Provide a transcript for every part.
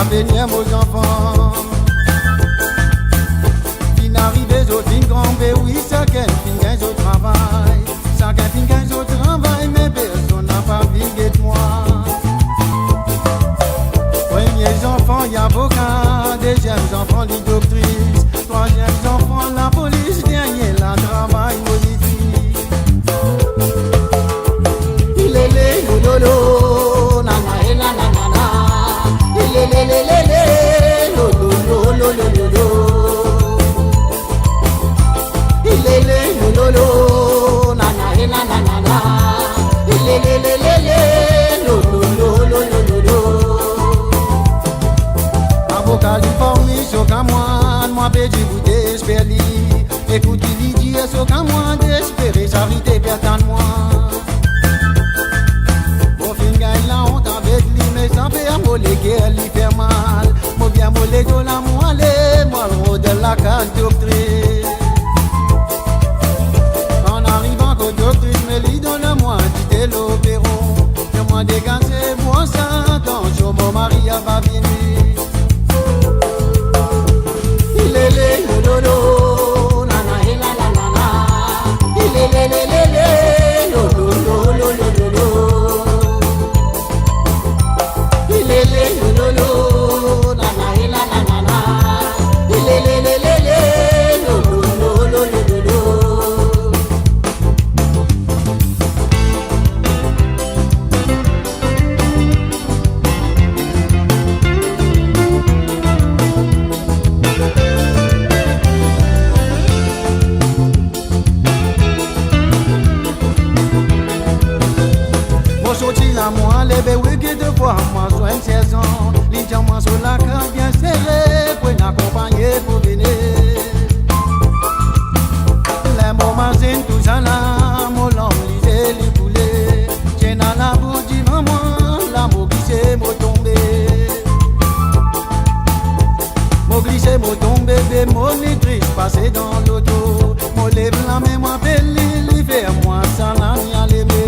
venir aux enfants. Fin arrivé au fin grand oui, chacun fin gagne au travail. Chacun fin gagne au travail, mais personne n'a pas vigé de moi. Premiers enfants, y avocat, deuxième enfant, les doctrices, troisième enfant, la police, dernier, la travail politique. Il est les lolo, nana et la nana, il est les lolo, lolo, lolo. Il est les lolo, nana et la nana, il est les lolo, lolo, lolo. Avocat informé, sur qu'à moi pédi bouté, espère li. Écoute, il dit, sur qu'à moi d'espérer, charité, perte à moi. Mon fin gagne la honte avec lui, mais sans faire mollet, guerre, lui fait mal. Mon bien mollet de la moelle, moi le de la canne doctrice. En arrivant qu'au doctrice, me lui donne-moi du tel opéron. Je m'en dégager, moi ça, attention, mon mari va venir. Il est les lolo, nana et la nana. Il est les lolo, lolo, lolo. Il est les lolo, nana et la nana. Il est les lolo, lolo, lolo. Moi, les bébés qui te voient, moi, sois une saison. Les diamants sur la carte bien serrés, pour m'accompagner pour venir. Les moments, c'est tout ça là, mon homme, lisez les poulets. J'ai dans la bouche du maman, l'amour glissé, m'a tombé. M'a glissé, m'a tombé, bébé, mon nitrice, passé dans l'auto. M'a lève la main, moi, belle, il fait moi, ça l'a mis à l'aimer.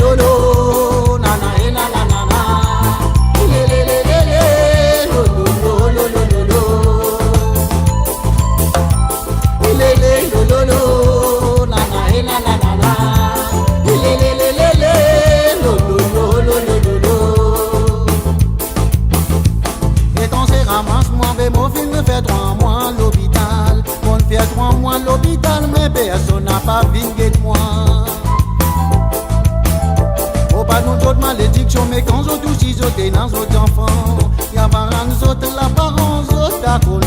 Lolo, nana et la nana. Lele, lolo, lolo, lolo. Lele, lolo, nana et la nana. Lele, lolo, lolo. Et quand c'est ramasse-moi, mais mon film me fait 3 mois à l'hôpital. On fait 3 mois à l'hôpital, mais personne n'a pas vingé de moi. Pas nous d'autres malédictions, mais quand on touche, ils ont des enfants. Y'a pas un autre, la parence, autre, à cause